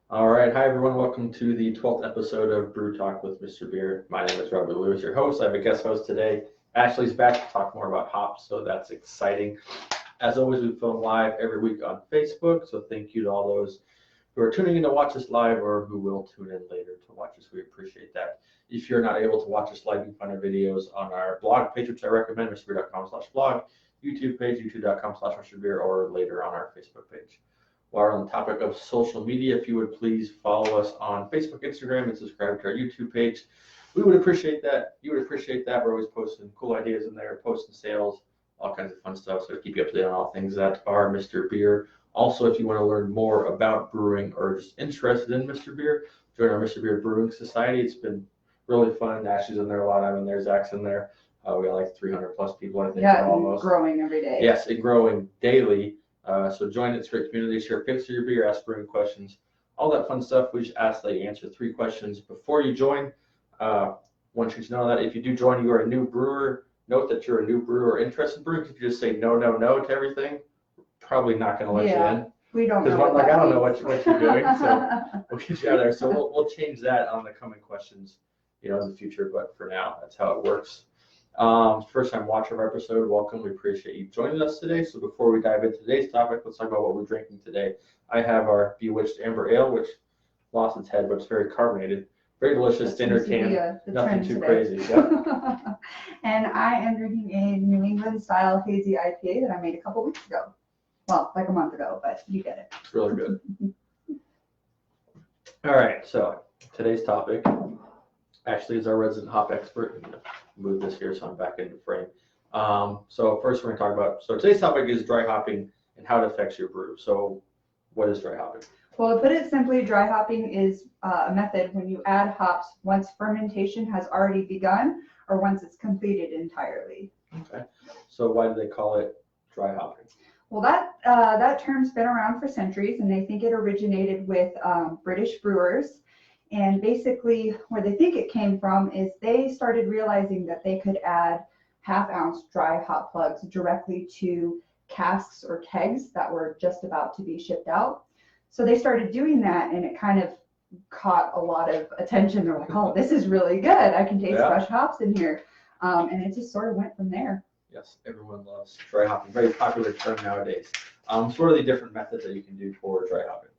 All right, hi everyone. Welcome to the 12th episode of Brew Talk with Mr.Beer. My name is Robert Lewis, your host. I have a guest host today. Ashley's back to talk more about hops, so that's exciting. As always, we film live every week on Facebook, so thank you to all those who are tuning in to watch us live or who will tune in later to watch us. We appreciate that. If you're not able to watch us live, you can find our videos on our blog page, which I recommend, mrbeer.com/blog, YouTube page, youtube.com/mrbeer, or later on our Facebook page. While we're on the topic of social media, if you would please follow us on Facebook, Instagram, and subscribe to our YouTube page. We would appreciate that. You would appreciate that. We're always posting cool ideas in there, posting sales, all kinds of fun stuff. So keep you up to date on all things that are Mr. Beer. Also, if you want to learn more about brewing or just interested in Mr. Beer, join our Mr. Beer Brewing Society. It's been really fun. Ashley's in there a lot. I'm in there. Zach's in there. We got like 300 plus people, I think. Yeah, almost growing every day. Yes, and growing daily. So join it. It's a great community. Share pics of your beer, ask brewing questions, all that fun stuff. We just ask that you answer 3 questions before you join. Want you to know that if you do join, you are a new brewer. Note that you're a new brewer or interested in brewing. If you just say no, no, no to everything, probably not going to let you in. We don't know. Because I don't know what you're doing, so we'll get you out of there. So we'll change that on the coming questions, in the future. But for now, that's how it works. First time watcher of our episode, welcome. We appreciate you joining us today. So before we dive into today's topic, let's talk about what we're drinking today. I have our Bewitched Amber Ale, which lost its head, but it's very carbonated. Very delicious, standard can, nothing too crazy. Yeah. And I am drinking a New England style hazy IPA that I made a couple weeks ago. Well, like a month ago, but you get it. It's really good. All right, so today's topic, Ashley is our resident hop expert. Move this here so I'm back into frame. So first we're going to talk about, today's topic is dry hopping and how it affects your brew. So what is dry hopping? Well, to put it simply, dry hopping is a method when you add hops once fermentation has already begun or once it's completed entirely. Okay, so why do they call it dry hopping? Well, that term's been around for centuries, and they think it originated with British brewers. And basically, where they think it came from is they started realizing that they could add half-ounce dry hop plugs directly to casks or kegs that were just about to be shipped out. So they started doing that, and it kind of caught a lot of attention. They're like, oh, this is really good. I can taste fresh hops in here. And it just sort of went from there. Yes, everyone loves dry hopping. Very popular term nowadays. So what are the different methods that you can do for dry hopping?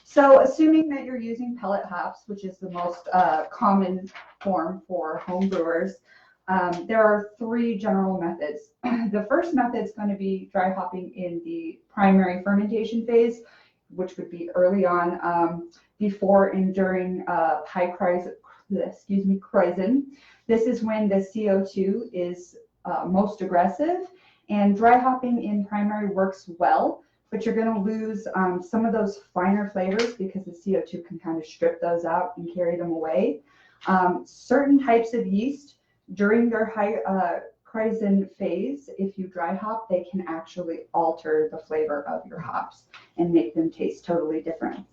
So assuming that you're using pellet hops, which is the most common form for home brewers, there are 3 general methods. The first method is going to be dry hopping in the primary fermentation phase, which would be early on before and during high kraisin. This is when the CO2 is most aggressive, and dry hopping in primary works well, but you're going to lose some of those finer flavors because the CO2 can kind of strip those out and carry them away. Certain types of yeast during their high kraisin phase, if you dry hop, they can actually alter the flavor of your hops and make them taste totally different.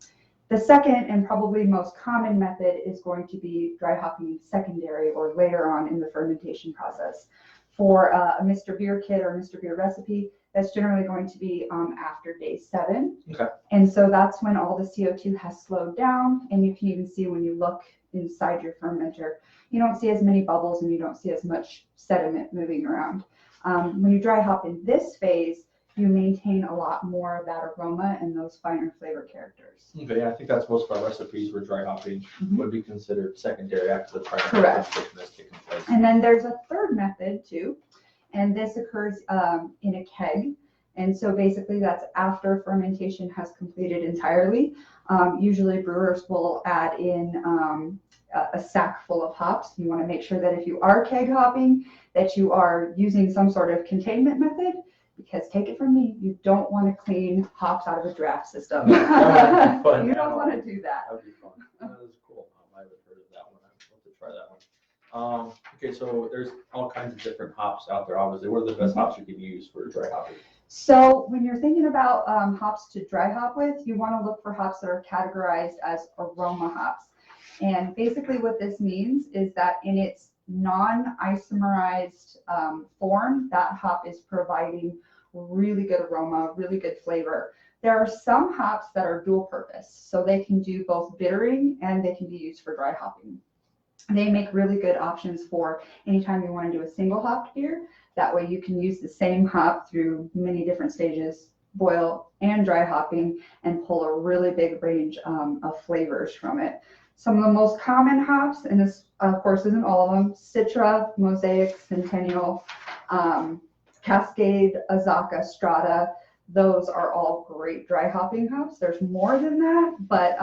The second and probably most common method is going to be dry hopping secondary or later on in the fermentation process. For a Mr. Beer kit or Mr. Beer recipe, that's generally going to be after day 7. Okay. And so that's when all the CO2 has slowed down, and you can even see when you look inside your fermenter, you don't see as many bubbles and you don't see as much sediment moving around. When you dry hop in this phase, you maintain a lot more of that aroma and those finer flavor characters. Okay, I think that's most of our recipes where dry hopping would be considered secondary after the primary fermentation has taken place. And then there's a third method too, and this occurs in a keg. And so basically that's after fermentation has completed entirely. Usually brewers will add in a sack full of hops. You want to make sure that if you are keg hopping, that you are using some sort of containment method, because take it from me, you don't want to clean hops out of a draft system. You don't want to do that. That would be fun. That is cool. I haven't heard of that one. I'd love to try that one. Okay, so there's all kinds of different hops out there, obviously. What are the best hops you can use for dry hopping? So when you're thinking about hops to dry hop with, you want to look for hops that are categorized as aroma hops. And basically what this means is that in its non-isomerized form, that hop is providing really good aroma, really good flavor. There are some hops that are dual purpose, so they can do both bittering and they can be used for dry hopping. They make really good options for anytime you want to do a single hopped beer. That way you can use the same hop through many different stages, boil and dry hopping, and pull a really big range of flavors from it. Some of the most common hops, and this of course isn't all of them, Citra, Mosaic, Centennial, Cascade, Azacca, Strata. Those are all great dry hopping hops. There's more than that, but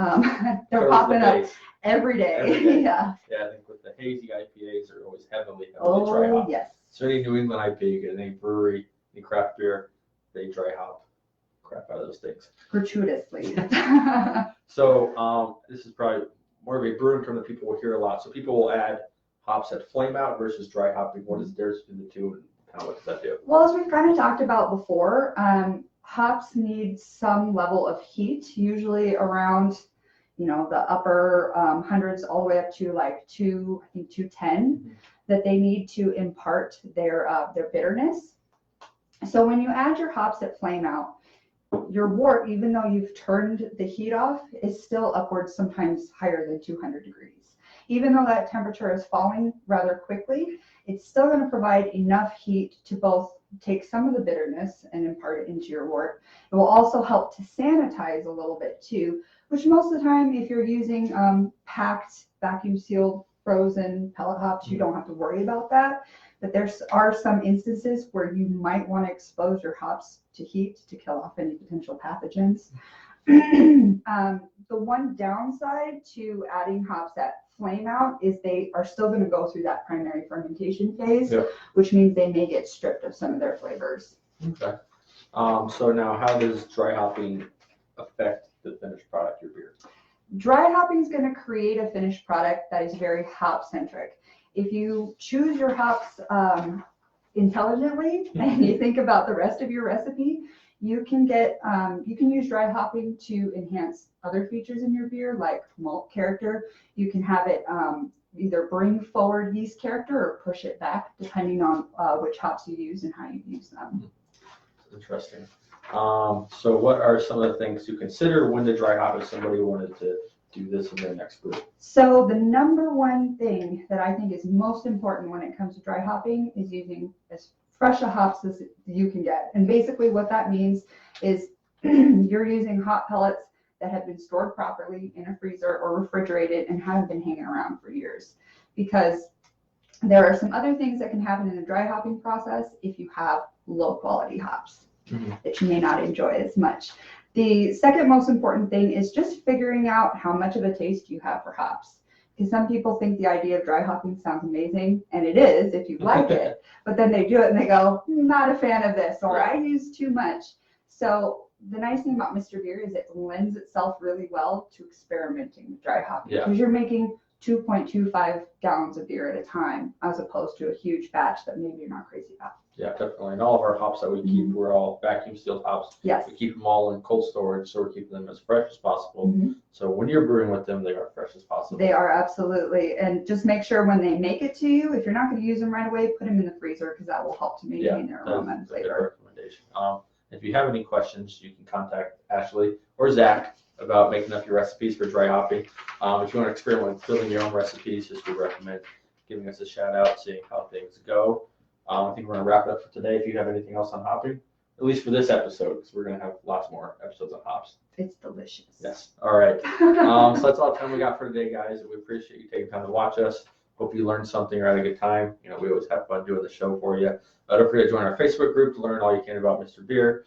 they're popping up every day. Every day. Yeah. Yeah, I think with the hazy IPAs are always heavily dry hop. Yes. So any New England IPA, you get any brewery, any craft beer, they dry hop crap out of those things. Gratuitously. So this is probably more of a brewing term that people will hear a lot. So people will add hops that flame out versus dry hopping. What is the difference between the two, and kind of what does that do? Well, as we've kind of talked about before, hops need some level of heat, usually around, the upper hundreds all the way up to like 210, that they need to impart their bitterness. So when you add your hops that flame out, your wort, even though you've turned the heat off, is still upwards, sometimes higher than 200 degrees. Even though that temperature is falling rather quickly, it's still going to provide enough heat to both take some of the bitterness and impart it into your wort. It will also help to sanitize a little bit too, which most of the time, if you're using packed, vacuum sealed, frozen pellet hops, you don't have to worry about that. But there are some instances where you might want to expose your hops to heat to kill off any potential pathogens. The one downside to adding hops that flame out is they are still going to go through that primary fermentation phase, which means they may get stripped of some of their flavors. Okay. So now how does dry hopping affect the finished product, your beer? Dry hopping is going to create a finished product that is very hop centric. If you choose your hops intelligently and you think about the rest of your recipe, you can use dry hopping to enhance other features in your beer, like malt character. You can have it either bring forward yeast character or push it back, depending on which hops you use and how you use them. Interesting. So what are some of the things to consider when to dry hop if somebody wanted to do this in their next brew? So the number one thing that I think is most important when it comes to dry hopping is using as fresh a hops as you can get. And basically what that means is you're using hop pellets that have been stored properly in a freezer or refrigerated and haven't been hanging around for years. Because there are some other things that can happen in the dry hopping process if you have low quality hops that you may not enjoy as much. The second most important thing is just figuring out how much of a taste you have for hops. Because some people think the idea of dry hopping sounds amazing, and it is if you like it, but then they do it and they go, not a fan of this, or I use too much. So the nice thing about Mr.Beer is it lends itself really well to experimenting with dry hopping. Because you're making 2.25 gallons of beer at a time, as opposed to a huge batch that maybe you're not crazy about. Yeah, definitely. And all of our hops that we keep, we're all vacuum sealed hops. Yes. We keep them all in cold storage, so we're keeping them as fresh as possible. So when you're brewing with them, they are fresh as possible. They are, absolutely. And just make sure when they make it to you, if you're not going to use them right away, put them in the freezer, because that will help to maintain their aroma and flavor. Recommendation. If you have any questions, you can contact Ashley or Zach about making up your recipes for dry hopping. If you want to experiment with building your own recipes, just would recommend giving us a shout out, seeing how things go. I think we're going to wrap it up for today. If you have anything else on hopping, at least for this episode, because we're going to have lots more episodes on hops. It's delicious. Yes. All right. So that's all the time we got for today, guys. We appreciate you taking time to watch us. Hope you learned something or had a good time. We always have fun doing the show for you. Don't forget to join our Facebook group to learn all you can about Mr.Beer.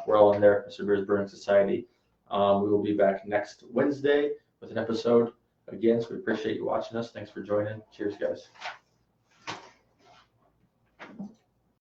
We're all in there, Mr. Beer's Brewing Society. We will be back next Wednesday with an episode again. So we appreciate you watching us. Thanks for joining. Cheers, guys.